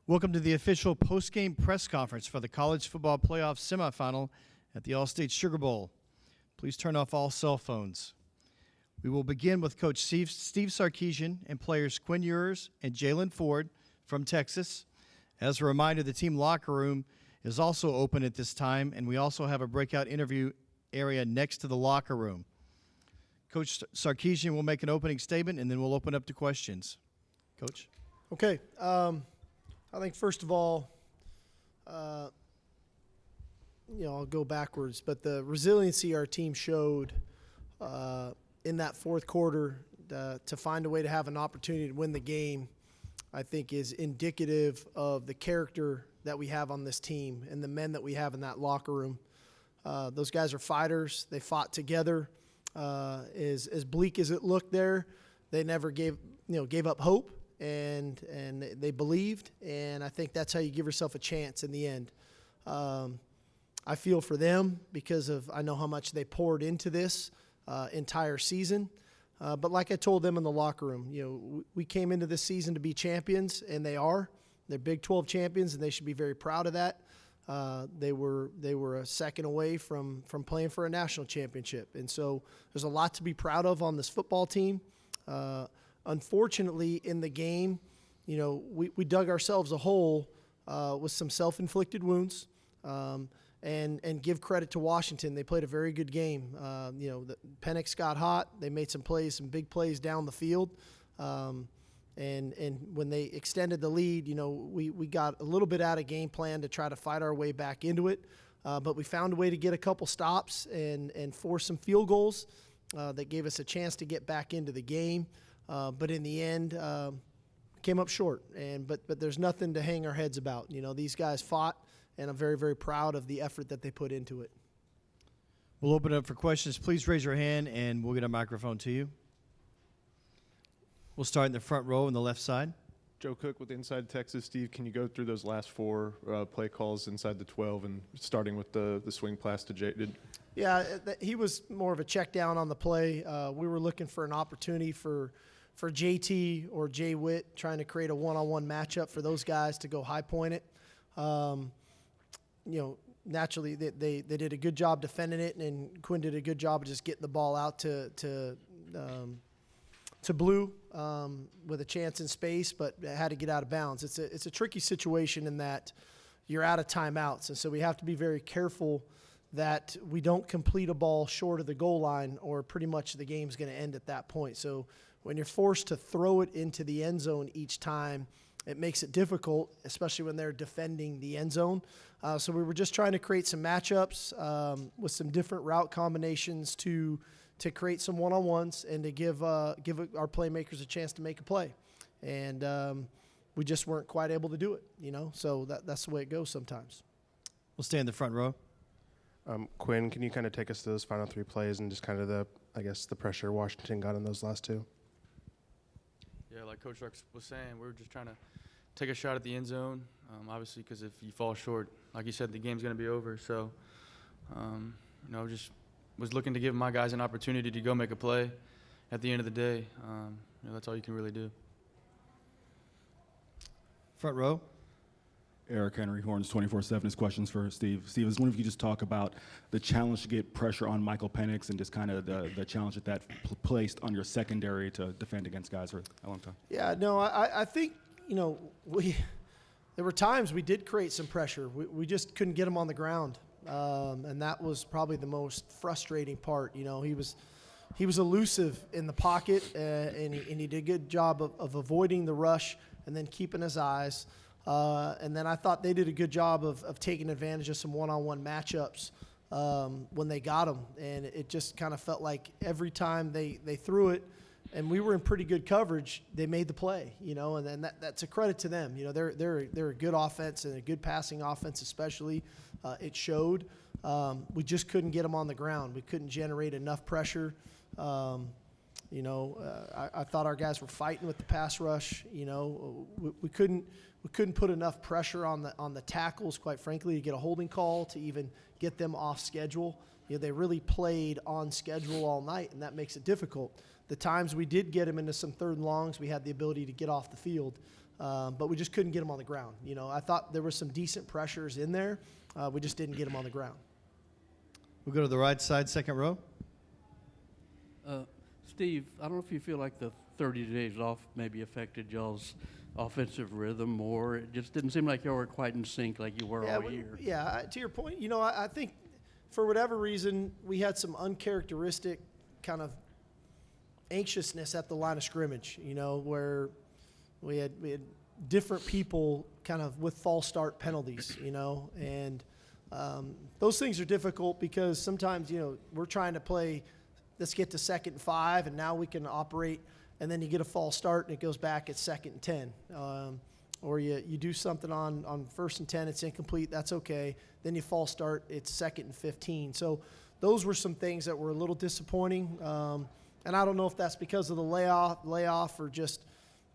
Welcome to the official post-game press conference for the College Football Playoff semifinal at the All-State Sugar Bowl. Please turn off all cell phones. We will begin with Coach Steve Sarkisian and players Quinn Ewers and Jaylan Ford from Texas. As a reminder, the team locker room is also open at this time, and we also have a breakout interview area next to the locker room. Coach Sarkisian will make an opening statement, and then we'll open up to questions. Coach? Okay. I think first of all, I'll go backwards, but the resiliency our team showed in that fourth quarter to find a way to have an opportunity to win the game, I think is indicative of the character that we have on this team and the men that we have in that locker room. Those guys are fighters. They fought together. As bleak as it looked there, they never gave up hope. And they believed, and I think that's how you give yourself a chance in the end. I feel for them because I know how much they poured into this entire season. But like I told them in the locker room, we came into this season to be champions, and they are. They're Big 12 champions, and they should be very proud of that. They were a second away from playing for a national championship, and so there's a lot to be proud of on this football team. Unfortunately, in the game, we dug ourselves a hole with some self-inflicted wounds, and give credit to Washington. They played a very good game. The Penix got hot. They made some big plays down the field, and when they extended the lead, we got a little bit out of game plan to try to fight our way back into it, but we found a way to get a couple stops and force some field goals that gave us a chance to get back into the game. But in the end, came up short. But there's nothing to hang our heads about. These guys fought, and I'm very, very proud of the effort that they put into it. We'll open it up for questions. Please raise your hand, and we'll get a microphone to you. We'll start in the front row on the left side. Joe Cook with Inside Texas. Steve, can you go through those last four play calls inside the 12 and starting with the swing pass to Jay? Yeah, he was more of a check down on the play. We were looking for an opportunity for JT or Jay Witt, trying to create a one-on-one matchup for those guys to go high point it. Naturally they did a good job defending it, and Quinn did a good job of just getting the ball out to Blue with a chance in space, but had to get out of bounds. It's a tricky situation in that you're out of timeouts, and so we have to be very careful that we don't complete a ball short of the goal line, or pretty much the game's going to end at that point. So when you're forced to throw it into the end zone each time, it makes it difficult, especially when they're defending the end zone. So we were just trying to create some matchups with some different route combinations to create some one-on-ones and to give our playmakers a chance to make a play. And we just weren't quite able to do it, So that's the way it goes sometimes. We'll stay in the front row. Quinn, can you kind of take us to those final three plays and just kind of the pressure Washington got in those last two? Yeah, like Coach Rex was saying, we were just trying to take a shot at the end zone, obviously, because if you fall short, like you said, the game's going to be over. So, just was looking to give my guys an opportunity to go make a play at the end of the day. That's all you can really do. Front row. Eric Henry, Horns 24/7. His questions for Steve. Steve, I was wondering if you could just talk about the challenge to get pressure on Michael Penix and just kind of the challenge that placed on your secondary to defend against guys for a long time. Yeah, no, I think, there were times we did create some pressure. We just couldn't get him on the ground, and that was probably the most frustrating part. He was elusive in the pocket, and he did a good job of avoiding the rush and then keeping his eyes. And then I thought they did a good job of taking advantage of some one-on-one matchups when they got them. And it just kind of felt like every time they threw it, and we were in pretty good coverage, they made the play, and then that's a credit to them. They're a good offense and a good passing offense especially. It showed. We just couldn't get them on the ground. We couldn't generate enough pressure. I thought our guys were fighting with the pass rush. We couldn't put enough pressure on the tackles, quite frankly, to get a holding call to even get them off schedule. They really played on schedule all night, and that makes it difficult. The times we did get them into some third and longs, we had the ability to get off the field. but we just couldn't get them on the ground. You know, I thought there were some decent pressures in there. We just didn't get them on the ground. We'll go to the right side, second row. Steve, I don't know if you feel like the 30 days off maybe affected y'all's offensive rhythm more. It just didn't seem like y'all were quite in sync like you were all year. To your point, you know, I think for whatever reason, we had some uncharacteristic kind of anxiousness at the line of scrimmage, you know, where we had different people kind of with false start penalties, you know, and those things are difficult because sometimes, you know, we're trying to play, let's get to 2nd and 5, and now we can operate, and then you get a false start and it goes back at 2nd and 10. Or you do something on 1st and 10, it's incomplete, that's okay. Then you false start, it's 2nd and 15. So those were some things that were a little disappointing. And I don't know if that's because of the layoff or just,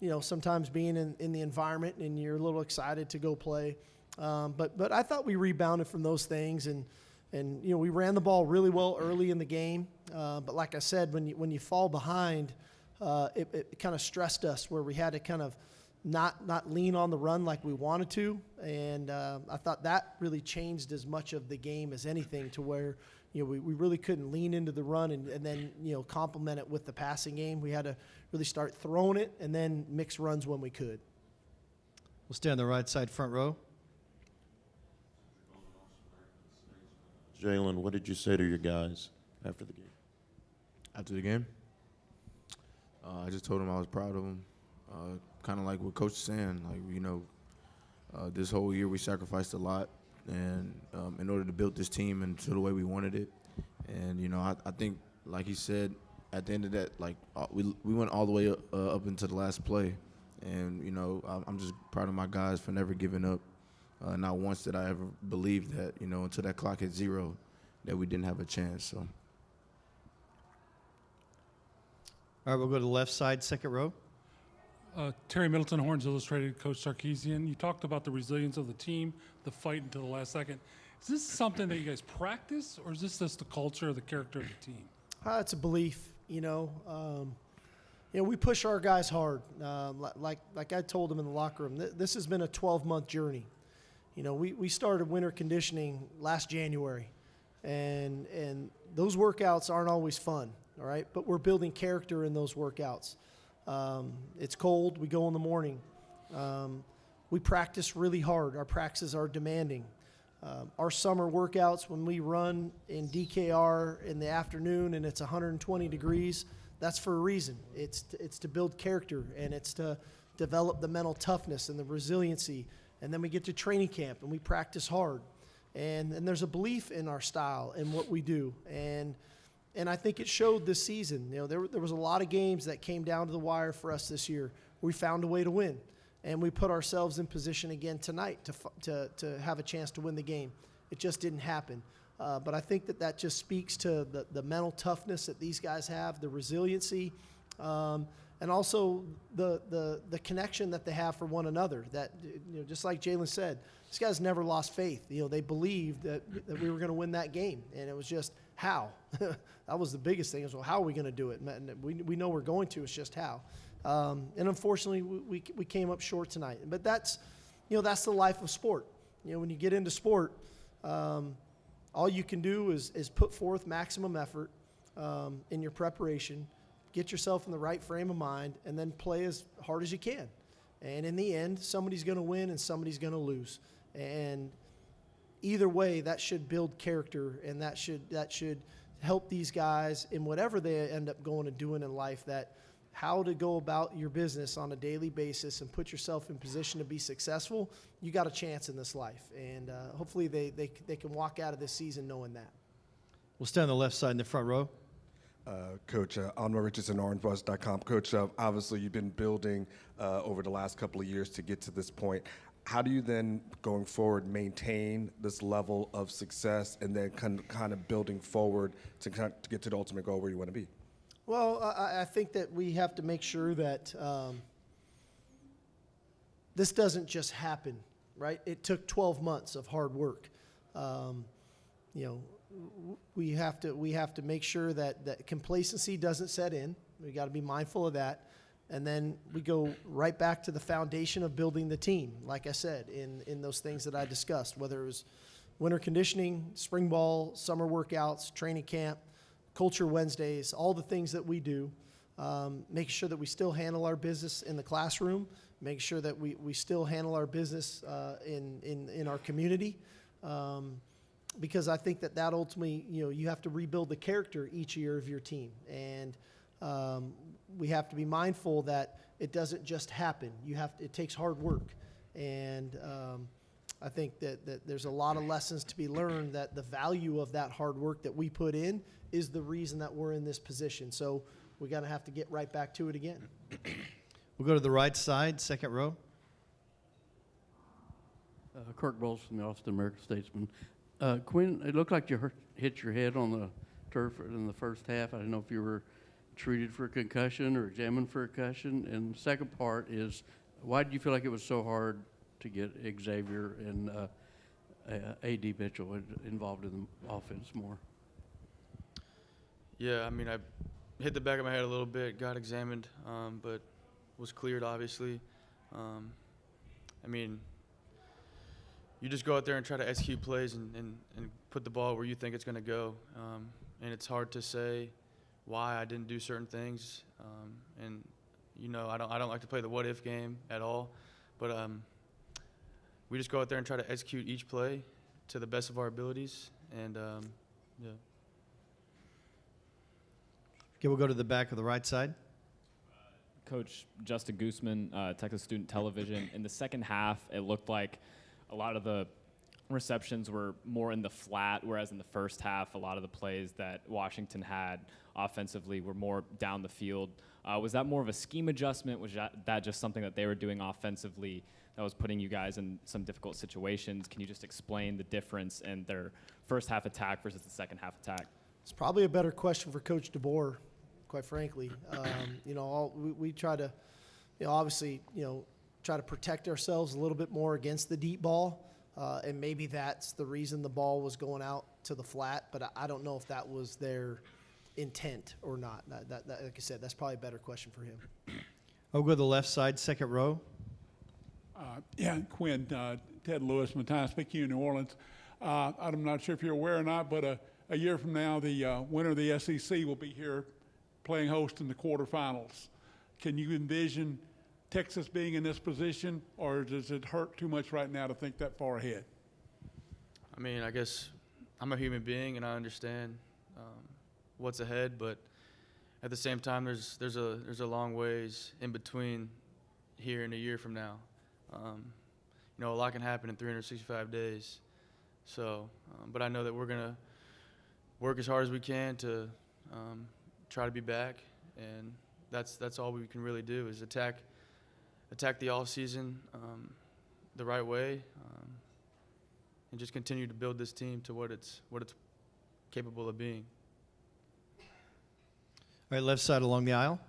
you know, sometimes being in the environment and you're a little excited to go play. But I thought we rebounded from those things, and you know, we ran the ball really well early in the game. But like I said, when you fall behind, it kind of stressed us where we had to kind of not lean on the run like we wanted to. And I thought that really changed as much of the game as anything, to where, you know, we really couldn't lean into the run and then, you know, complement it with the passing game. We had to really start throwing it and then mix runs when we could. We'll stay on the right side, front row. Jaylan, what did you say to your guys after the game? After the game, I just told them I was proud of them. Kind of like what Coach is saying. Like, you know, this whole year we sacrificed a lot, and in order to build this team into the way we wanted it. And you know, I think, like he said, at the end of that, like we went all the way up into the last play, and you know, I'm just proud of my guys for never giving up. Not once did I ever believe that, you know, until that clock hit 0, that we didn't have a chance. So. All right, we'll go to the left side, second row. Terry Middleton, Horns Illustrated, Coach Sarkisian. You talked about the resilience of the team, the fight until the last second. Is this something that you guys practice, or is this just the culture or the character of the team? It's a belief, you know. We push our guys hard. Like I told them in the locker room, this has been a 12-month journey. You know, we started winter conditioning last January, and those workouts aren't always fun, all right? But we're building character in those workouts. It's cold. We go in the morning. We practice really hard. Our practices are demanding. Our summer workouts, when we run in DKR in the afternoon and it's 120 degrees, that's for a reason. It's to build character, and it's to develop the mental toughness and the resiliency. And then we get to training camp and we practice hard. And there's a belief in our style and what we do. And I think it showed this season. You know, there was a lot of games that came down to the wire for us this year. We found a way to win, and we put ourselves in position again tonight to have a chance to win the game. It just didn't happen. But I think that just speaks to the mental toughness that these guys have, the resiliency, and also the connection that they have for one another. That, you know, just like Jaylan said, these guys never lost faith. You know, they believed that we were going to win that game, and it was just how. That was the biggest thing. Is, well, how are we going to do it? And we know we're going to. It's just how. And unfortunately, we came up short tonight. But that's the life of sport. You know, when you get into sport, all you can do is put forth maximum effort in your preparation, get yourself in the right frame of mind, and then play as hard as you can. And in the end, somebody's going to win and somebody's going to lose. And either way, that should build character, and that should help these guys in whatever they end up going and doing in life, that how to go about your business on a daily basis and put yourself in position to be successful. You got a chance in this life, and hopefully they can walk out of this season knowing that. We'll stay on the left side in the front row. Coach, Alma Richardson, OrangeBuzz.com. Coach, obviously you've been building over the last couple of years to get to this point. How do you then, going forward, maintain this level of success and then kind of building forward to get to the ultimate goal where you want to be? Well, I think that we have to make sure that this doesn't just happen, right? It took 12 months of hard work. We have to make sure that complacency doesn't set in. We got to be mindful of that. And then we go right back to the foundation of building the team, like I said, in those things that I discussed, whether it was winter conditioning, spring ball, summer workouts, training camp, culture Wednesdays, all the things that we do, making sure that we still handle our business in the classroom, making sure that we still handle our business in our community, because I think that ultimately, you have to rebuild the character each year of your team. And we have to be mindful that it doesn't just happen. It takes hard work. And I think that there's a lot of lessons to be learned, that the value of that hard work that we put in is the reason that we're in this position. So we're going to have to get right back to it again. We'll go to the right side, second row. Kirk Bowles from the Austin American Statesman. Quinn, it looked like you hit your head on the turf in the first half. I didn't know if you were treated for a concussion or examined for a concussion. And the second part is, why did you feel like it was so hard to get Xavier and A.D. Mitchell involved in the offense more? Yeah, I mean, I hit the back of my head a little bit, got examined, but was cleared, obviously. I mean, you just go out there and try to execute plays and put the ball where you think it's going to go. And it's hard to say why I didn't do certain things. And, I don't like to play the what-if game at all. But we just go out there and try to execute each play to the best of our abilities. And, yeah. Okay, we'll go to the back of the right side. Coach Justin Guzman, Texas Student Television. In the second half, it looked like a lot of the receptions were more in the flat, whereas in the first half, a lot of the plays that Washington had offensively were more down the field. Was that more of a scheme adjustment? Was that just something that they were doing offensively that was putting you guys in some difficult situations? Can you just explain the difference in their first half attack versus the second half attack? It's probably a better question for Coach DeBoer, quite frankly. We try to, obviously, try to protect ourselves a little bit more against the deep ball. And maybe that's the reason the ball was going out to the flat, but I don't know if that was their intent or not. That, like I said, that's probably a better question for him. I'll go to the left side, second row. Quinn, Ted Lewis from the Times-Picayune, New Orleans. I'm not sure if you're aware or not, but a year from now, the winner of the SEC will be here playing host in the quarterfinals. Can you envision Texas being in this position, or does it hurt too much right now to think that far ahead? I mean, I guess I'm a human being and I understand what's ahead, but at the same time, there's a long ways in between here and a year from now. A lot can happen in 365 days. So, but I know that we're gonna work as hard as we can to try to be back, and that's all we can really do is attack the off season the right way, and just continue to build this team to what it's capable of being. All right, left side along the aisle.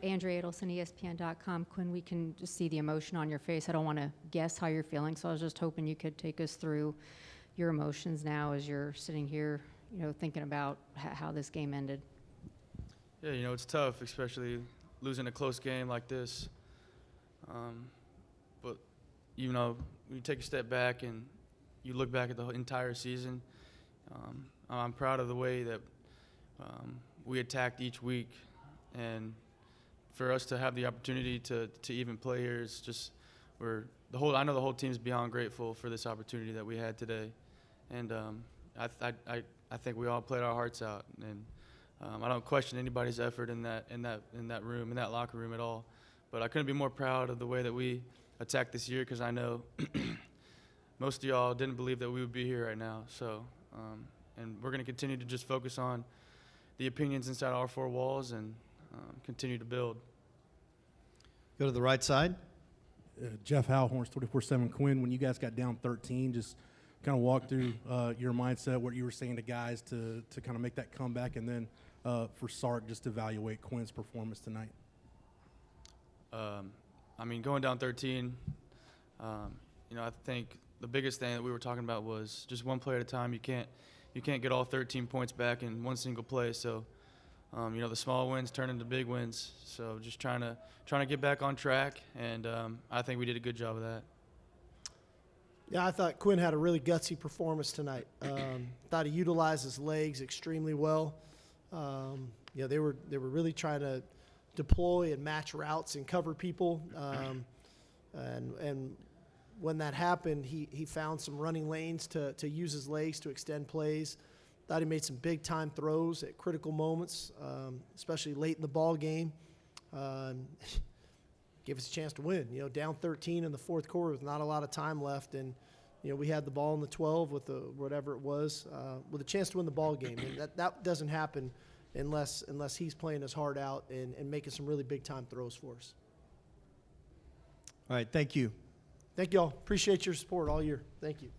Andrea Adelson, ESPN.com. Quinn, we can just see the emotion on your face. I don't want to guess how you're feeling, so I was just hoping you could take us through your emotions now as you're sitting here, thinking about how this game ended. Yeah, it's tough, especially losing a close game like this. But, when you take a step back and you look back at the entire season, I'm proud of the way that we attacked each week. And for us to have the opportunity to even play here is just I know the whole team's beyond grateful for this opportunity that we had today. And I think we all played our hearts out. And I don't question anybody's effort in that room, in that locker room at all. But I couldn't be more proud of the way that we attacked this year, because I know most of y'all didn't believe that we would be here right now. So, and we're going to continue to just focus on the opinions inside our four walls and continue to build. Go to the right side. Jeff Howell, Horns 24/7. Quinn, when you guys got down 13, just kind of walk through your mindset, what you were saying to guys to kind of make that comeback, and then for Sark, just evaluate Quinn's performance tonight. Going down 13, I think the biggest thing that we were talking about was just one play at a time. You can't get all 13 points back in one single play. So the small wins turn into big wins. So just trying to get back on track, and I think we did a good job of that. Yeah, I thought Quinn had a really gutsy performance tonight. Thought he utilized his legs extremely well. They were really trying to deploy and match routes and cover people. And when that happened, he found some running lanes to use his legs to extend plays. Thought he made some big time throws at critical moments, especially late in the ball game. Gave us a chance to win. Down 13 in the fourth quarter with not a lot of time left, and we had the ball in the 12 with whatever it was, with a chance to win the ball game. And that doesn't happen unless he's playing his heart out and making some really big time throws for us. All right, thank you. Thank you all. Appreciate your support all year. Thank you.